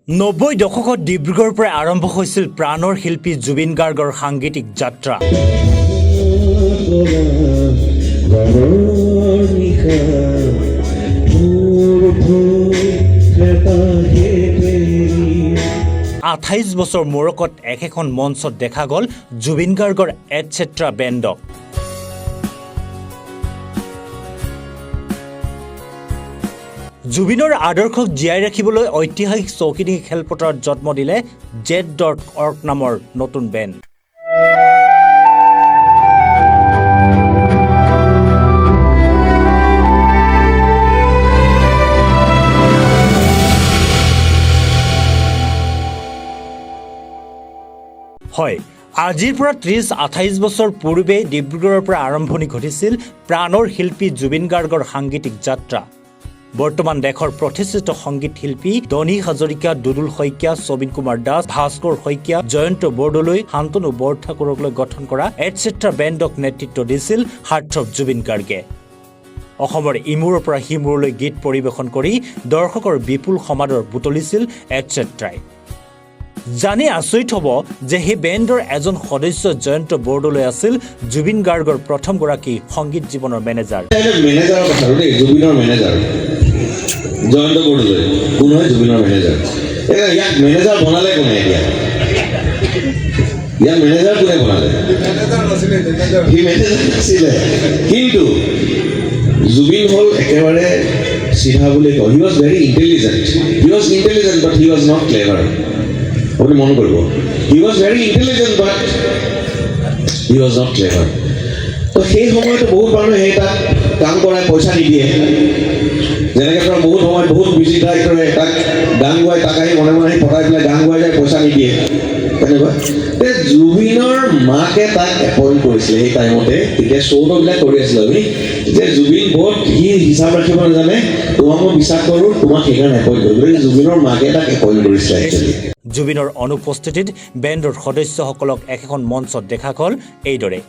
90 দশকত ডিব্ৰুগড়ৰ পৰা আৰম্ভ হৈছিল প্ৰাণৰ শিল্পী জুবিন গাৰ্গৰ সাংগীতিক যাত্ৰা। আঠাইশ বছৰ মূৰকত একেখন মঞ্চত দেখা গ'ল জুবিন গাৰ্গৰ এটচেট্ৰা বেণ্ডক। জুবিনৰ আদৰ্শক জীয়াই ৰাখিবলৈ ঐতিহাসিক চৌকিডিঙি খেলপথাৰত জন্ম দিলে Z.org নামৰ নতুন বেণ্ড। হয়, আজিৰ পৰা 30-28 বছৰ পূৰ্বে ডিব্ৰুগড়ৰ পৰা আৰম্ভণি ঘটিছিল প্ৰাণৰ শিল্পী জুবিন গাৰ্গৰ সাংগীতিক যাত্ৰা। বৰ্তমান দেশৰ প্ৰতিষ্ঠিত সংগীত শিল্পী ধনী হাজৰিকা, দুদুল শইকীয়া, সবিন কুমাৰ দাস, ভাস্কৰ শইকীয়া, জয়ন্ত বৰদলৈ, শান্তনু বৰঠাকুৰকলৈ গঠন কৰা এটচেট্ৰা বেণ্ডক নেতৃত্ব দিছিল হাৰ্টথ্ৰব জুবিন গাৰ্গে। অসমৰ ইমূৰৰ পৰা সিমূৰলৈ গীত পৰিৱেশন কৰি দৰ্শকৰ বিপুল সমাদৰ বুটলিছিল এটচেট্ৰাই। জানি আচৰিত হ'ব যে সেই বেণ্ডৰ এজন সদস্য জয়ন্ত বৰদলৈ আছিল জুবিন গাৰ্গৰ প্ৰথমগৰাকী সংগীত জীৱনৰ মেনেজাৰ। জয়ন্ত বৰদলৈ কোন হয়? জুবিনৰ মেনেজাৰ। ইয়াক মেনেজাৰ বনালে কোনে? ইয়াক মেনেজাৰ কোনে বনালে? সি মেনেজাৰ নাছিলে, কিন্তু জুবিন হ'ল একেবাৰে চিধা বুলি কয়। He was very intelligent. But he was not clever. আপুনি মন কৰিব, he was very intelligent but he was not clever. তো সেই সময়তো বহুত মানুহে সেই তাক কাম কৰাই পইচা নিদিয়ে। যেনেকৈ ধৰক বহুত সময়ত বহুত মিউজিক ডাইৰেক্টৰে তাক গান গোৱাই, তাক আহি মনে মনে আহি পঠাই পেলাই গান গোৱাই যায়, পইচা নিদিয়ে। তেনেকুৱা জুবিনৰ মাকে তাক এপইণ্ট কৰিছিলে সেই টাইমতে। তেতিয়া শ্ব'বিলাক কৰি আছিলোঁ আমি, যে জুবিন বহুত সি হিচাপ ৰাখিব নাজানে, তোমাক মই বিশ্বাস কৰোঁ, তোমাক সেইকাৰণে এপইণ্ট কৰিলোঁ। জুবিনৰ মাকে তাক এপইণ্ট কৰিছিলে একচুৱেলি। জুবিনৰ অনুপস্থিতিত বেণ্ডৰ সদস্যসকলক একেখন মঞ্চত দেখা গ'ল এইদৰে।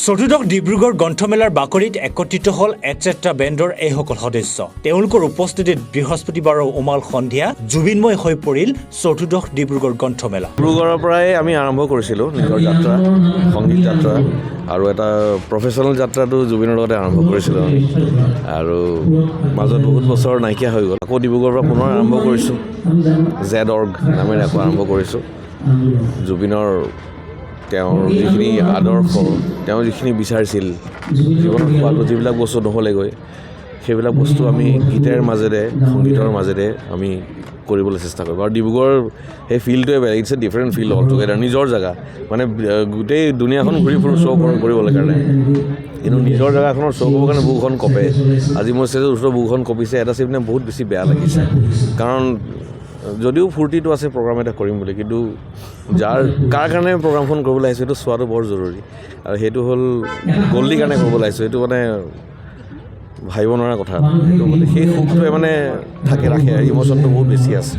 চতুৰ্দশ ডিব্ৰুগড় গ্ৰন্থমেলাৰ বাকৰিত একত্ৰিত হ'ল এটচেট্ৰা বেণ্ডৰ এইসকল সদস্য। তেওঁলোকৰ উপস্থিতিত বৃহস্পতিবাৰৰ উমাল সন্ধিয়া জুবিনময় হৈ পৰিল চতুৰ্দশ ডিব্ৰুগড় গ্ৰন্থমেলা। ডিব্ৰুগড়ৰ পৰাই আমি আৰম্ভ কৰিছিলোঁ নিজৰ যাত্ৰা, সংগীত যাত্ৰা, আৰু এটা প্ৰফেচনেল যাত্ৰাটো জুবিনৰ লগতে আৰম্ভ কৰিছিলোঁ আমি। আৰু মাজত বহুত বছৰ নাইকিয়া হৈ গ'ল। আকৌ ডিব্ৰুগড়ৰ পৰা পুনৰ আৰম্ভ কৰিছোঁ, Z.org নামেৰে আকৌ আৰম্ভ কৰিছোঁ। জুবিনৰ তেওঁৰ যিখিনি আদৰ্শ, তেওঁ যিখিনি বিচাৰিছিল জীৱনত পোৱাটো, যিবিলাক বস্তু নহ'লেগৈ, সেইবিলাক বস্তু আমি গীতৰ মাজেৰে, সংগীতৰ মাজেৰে আমি কৰিবলৈ চেষ্টা কৰোঁ। আৰু ডিব্ৰুগড়ৰ সেই ফিল্ডটোৱে বেলেগ, it's a different field altogether. নিজৰ জেগা মানে গোটেই দুনিয়াখন ঘূৰি ফুৰোঁ শ্ব' কৰিবলৈ কাৰণে, কিন্তু নিজৰ জেগাখনৰ শ্ব' কৰিবৰ কাৰণে বুকুখন কঁপে। আজি মোৰ ষ্টেজত ওচৰৰ বুকুখন কঁপিছে, এটা চিপিনে বহুত বেছি বেয়া লাগিছে। কাৰণ যদিও ফূৰ্তিটো আছে প্ৰগ্ৰাম এটা কৰিম বুলি, কিন্তু কাৰ কাৰণে প্ৰগ্ৰামখন কৰিবলৈ আহিছোঁ সেইটো চোৱাটো বৰ জৰুৰী। আৰু সেইটো হ'ল গল্ডিৰ কাৰণে কৰিবলৈ আহিছোঁ, সেইটো মানে ভাবিব নোৱাৰা কথা। সেইটো মানে সেই সুখটোৱে মানে ৰাখে, ইম'চনটো বহুত বেছি আছে।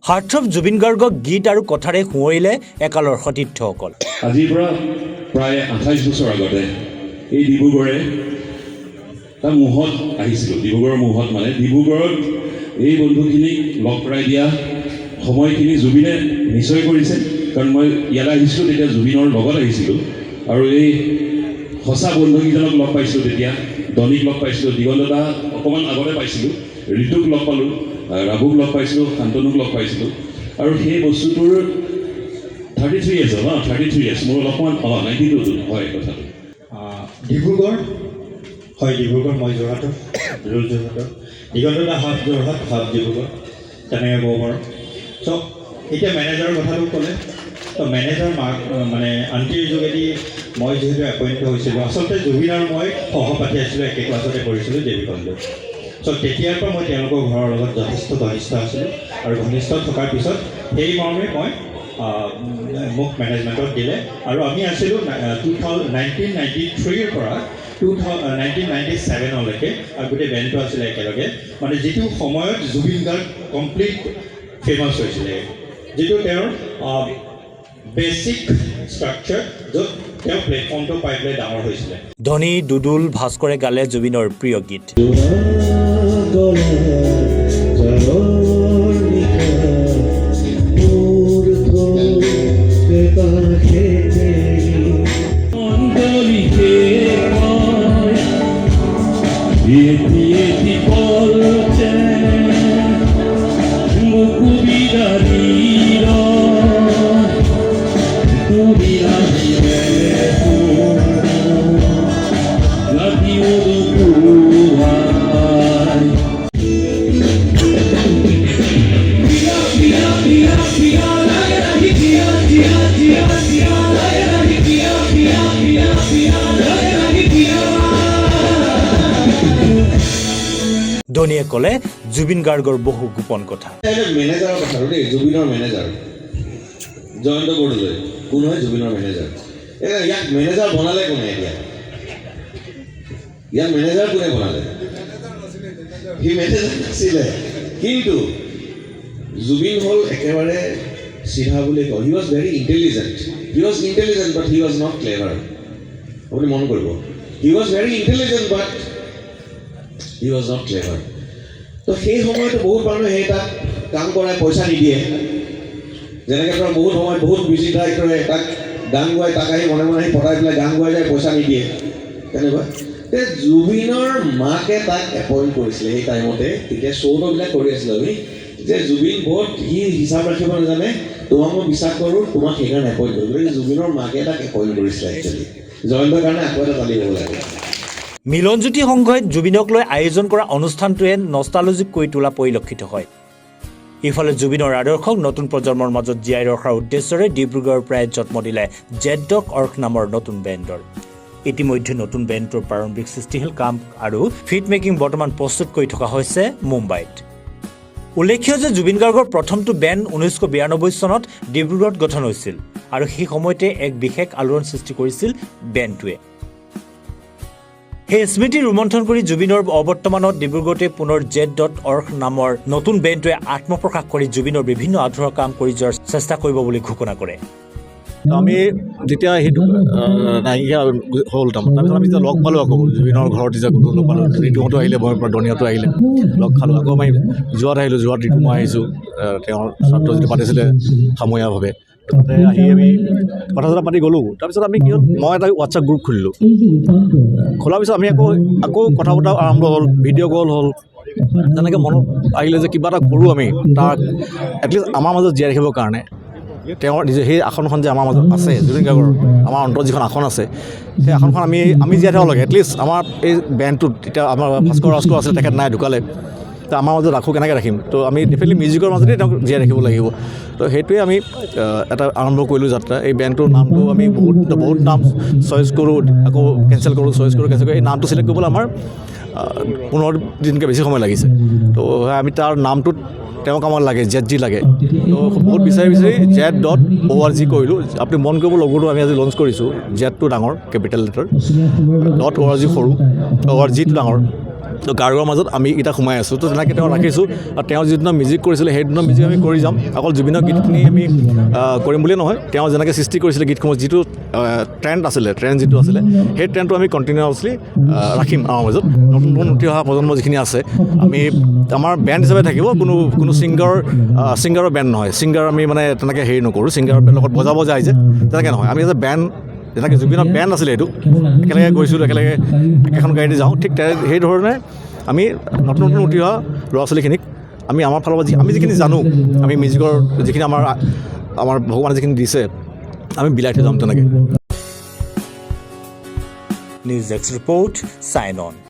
হাৰ্টথ্ৰব জুবিন গাৰ্গক গীত আৰু কথাৰে সুঁৱৰিলে একালৰ সতীৰ্থসকল। আজিৰ পৰা প্ৰায় 28 বছৰ আগতে এই ডিব্ৰুগড়ে এটা মোহত আহিছিলোঁ। ডিব্ৰুগড়ৰ মোহত মানে ডিব্ৰুগড়ত এই বন্ধুখিনিক লগ কৰাই দিয়া সময়খিনি জুবিনে নিশ্চয় কৰিছে। কাৰণ মই ইয়ালৈ আহিছিলোঁ তেতিয়া জুবিনৰ লগত আহিছিলোঁ, আৰু এই সঁচা বন্ধুকেইজনক লগ পাইছিলোঁ। তেতিয়া ধনীক লগ পাইছিলোঁ, দিগন্তদা অকণমান আগতে পাইছিলোঁ, ঋতুক লগ পালোঁ, ৰাভুক লগ পাইছিলোঁ, শান্তনুক লগ পাইছিলোঁ। আৰু সেই বস্তুটোৰ 33 years হ'ল, 33 years মোৰ অলপমান 92 হয় কথাটো। ডিব্ৰুগড় হয়, ডিব্ৰুগড়, মই যোৰহাটৰ, যোৰহাটৰ, দিগন্তদা হাফ যোৰহাট, হাফ ডিব্ৰুগড়, তেনেকৈ ক'ব পাৰোঁ। চ' এতিয়া মেনেজাৰৰ কথাটো ক'লে, তো মেনেজাৰ মানে আণ্টিৰ যোগেদি মই যিহেতু এপইণ্ট হৈছিলোঁ, আচলতে জুবিন আৰু মই সহপাঠী আছিলোঁ, একে ক্লাছতে কৰিছিলোঁ দেৱীকণ্ডত। চ' তেতিয়াৰ পৰা মই তেওঁলোকৰ ঘৰৰ লগত যথেষ্ট ঘনিষ্ঠ আছিলোঁ, আৰু ঘনিষ্ঠ থকাৰ পিছত সেই মৰ্মে মই মোক মেনেজমেণ্টত দিলে। আৰু আমি আছিলোঁ 1993ৰ পৰা 1997লৈকে, আৰু গোটেই বেণ্ডটো আছিলে একেলগে। মানে যিটো সময়ত জুবিন গাৰ্গ কমপ্লিট ফেমাছ হৈছিলে, যিটো তেওঁৰ বেছিক ষ্ট্ৰাকচাৰ, য'ত তেওঁ প্লেটফৰ্মটো পাই পেলাই ডাঙৰ হৈছিলে। ধনী, দুদুল, ভাস্কৰে গালে জুবিনৰ প্ৰিয় গীত। ধোনীয়ে ক'লে জুবিন গাৰ্গৰ বহু গোপন কথা। মেনেজাৰৰ কথা দেই, জুবিনৰ মেনেজাৰ জয়ন্ত বৰদলৈ কোন হয়? জুবিনৰ মেনেজাৰ। ইয়াক মেনেজাৰ বনালে কোনে? ইয়াক মেনেজাৰ কোনে বনালে? সি মেনেজাৰ নাছিলে, কিন্তু জুবিন হ'ল একেবাৰে চিধা বুলি কয়। He was very intelligent. He was intelligent but he was not clever. আপুনি মন কৰিব, he was very intelligent but he was not clever. তো সেই সময়তো বহুত মানুহে সেই তাক কাম কৰাই পইচা নিদিয়ে। যেনেকৈ ধৰক বহুত সময়ত বহুত মিউজিক ডাইৰেক্টৰে তাক গান গোৱাই, তাক আহি মনে মনে আহি পতাই পেলাই গান গোৱাই যায়, পইচা নিদিয়ে। তেনেকুৱা জুবিনৰ মাকে তাক এপইণ্ট কৰিছিলে সেই টাইমতে। তেতিয়া শ্ব'বিলাক কৰি আছিলোঁ আমি, যে জুবিন বহুত সি হিচাপ ৰাখিব নাজানে, তোমাক মই বিশ্বাস কৰোঁ, তোমাক সেইকাৰণে এপইণ্ট কৰোঁ। গতিকে জুবিনৰ মাকে তাক এপইণ্ট কৰিছিলে একচুৱেলি। জয়ন্তৰ কাৰণে আকৌ এটা তালি হ'ব লাগে। মিলনজ্যোতি সংঘই জুবিনক লৈ আয়োজন কৰা অনুষ্ঠানটোৱে নষ্টালজিক কৰি তোলা পৰিলক্ষিত হয়। ইফালে জুবিনৰ আদৰ্শক নতুন প্ৰজন্মৰ মাজত জীয়াই ৰখাৰ উদ্দেশ্যৰে ডিব্ৰুগড়ৰ পৰাই জন্ম দিলে জেড.অৰ্গ নামৰ নতুন বেণ্ডৰ। ইতিমধ্যে নতুন বেণ্ডটোৰ প্ৰাৰম্ভিক সৃষ্টিশীল কাম আৰু ফিট মেকিং বৰ্তমান প্ৰস্তুত কৰি থকা হৈছে মুম্বাইত। উল্লেখ্য যে জুবিন গাৰ্গৰ প্ৰথমটো বেণ্ড 1992 চনত ডিব্ৰুগড়ত গঠন হৈছিল আৰু সেই সময়তে এক বিশেষ আলোড়ন সৃষ্টি কৰিছিল বেণ্ডটোৱে। সেই স্মৃতি ৰোমন্থন কৰি জুবিনৰ অৱৰ্তমানত ডিব্ৰুগড়তে পুনৰ জেড.অৰ্গ নামৰ নতুন বেণ্ডটোৱে আত্মপ্ৰকাশ কৰি জুবিনৰ বিভিন্ন আধৰুৱা কাম কৰি যোৱাৰ চেষ্টা কৰিব বুলি ঘোষণা কৰে। আমি যেতিয়া সেইটো নাইকিয়া হ'ল, তাৰপিছত আমি যেতিয়া লগ পালোঁ আকৌ জুবিনৰ ঘৰত যেতিয়া গ'লোঁ, লগ পালোঁ। ঋতুহঁতো আহিলে, ধনীয়াতো আহিলে, লগ খালোঁ। আকৌ আমি যোৱাত আহিলোঁ, যোৱাত ঋতু মই আহিছোঁ, তেওঁৰ ছাত্ৰ যিটো পাতিছিলে সামূহিকভাৱে। তাতে আহি আমি কথা চথা পাতি গ'লোঁ। তাৰপিছত আমি কি হ'ল, মই এটা হোৱাটছআপ গ্ৰুপ খুলিলোঁ। খোলাৰ পিছত আমি আকৌ কথা বতৰা আৰম্ভ হ'ল, ভিডিঅ' কল হ'ল। তেনেকৈ মনত আহিলে যে কিবা এটা কৰোঁ আমি, তাক এটলিষ্ট আমাৰ মাজত জীয়াই ৰাখিবৰ কাৰণে। তেওঁৰ নিজে সেই আসনখন যে আমাৰ মাজত আছে, জুবিন গাৰ্গৰ আমাৰ অন্তৰত যিখন আসন আছে, সেই আসনখন আমি জীয়াই থাকিব লাগে। এটলিষ্ট আমাৰ এই বেণ্ডটোত এতিয়া আমাৰ ভাস্কৰ ৰাজকোঁৱৰ আছিলে, তেখেত নাই, ঢুকালে। তো আমাৰ মাজত ৰাখোঁ, কেনেকৈ ৰাখিম? তো আমি ডেফিনেটলি মিউজিকৰ মাজতেই তেওঁক জীয়াই ৰাখিব লাগিব। তো সেইটোৱে আমি এটা আৰম্ভ কৰিলোঁ যাত্ৰা। এই বেণ্ডটোৰ নামটো আমি বহুত নাম চইচ কৰোঁ, আকৌ কেঞ্চেল কৰোঁ, চইচ কৰোঁ, কেঞ্চেল কৰোঁ। এই নামটো চিলেক্ট কৰিবলৈ আমাৰ 15 দিনকৈ বেছি সময় লাগিছে। তো আমি তাৰ নামটোত তেওঁক আমাক লাগে, জেড.জি লাগে। তো বহুত বিচাৰি জেড.org কৰিলোঁ। আপুনি মন কৰিব, লগৰটো আমি আজি লঞ্চ কৰিছোঁ। জেডটো ডাঙৰ, কেপিটেল লেটাৰ, .org সৰু, orgটো ডাঙৰ। তো গাৰ্গৰ মাজত আমি এতিয়া সোমাই আছোঁ। তো তেনেকৈ তেওঁ ৰাখিছোঁ। আৰু তেওঁ যিদিনা মিউজিক কৰিছিলে, সেইদিনা মিউজিক আমি কৰি যাম। অকল জুবিনৰ গীতখিনি আমি কৰিম বুলিয়ে নহয়, তেওঁ যেনেকৈ সৃষ্টি কৰিছিলে গীতসমূহ, যিটো ট্ৰেণ্ড যিটো আছিলে, সেই ট্ৰেণ্ডটো আমি কণ্টিনিউৱাছলি ৰাখিম আমাৰ মাজত। নতুন উঠি অহা প্ৰজন্ম যিখিনি আছে, আমি আমাৰ বেণ্ড হিচাপে থাকিব, কোনো ছিংগাৰৰ বেণ্ড নহয়। ছিংগাৰ আমি মানে তেনেকৈ হেৰি নকৰোঁ, ছিংগাৰৰ লগত বজাব যায় যে, তেনেকৈ নহয়। আমি এজ এ বেণ্ড, যেনেকৈ জুবিনৰ বেণ্ড আছিলে, এইটো একেলগে গৈছিলোঁ, একেলগে একেখন গাড়ীতে যাওঁ, ঠিক সেই ধৰণে আমি নতুন উঠি অহা ল'ৰা ছোৱালীখিনিক আমি আমাৰ ফালৰ পৰা আমি যিখিনি জানো, আমি মিউজিকৰ যিখিনি আমাৰ ভগৱানে যিখিনি দিছে, আমি বিলাই থৈ যাম তেনেকৈ। News desk report, sign on.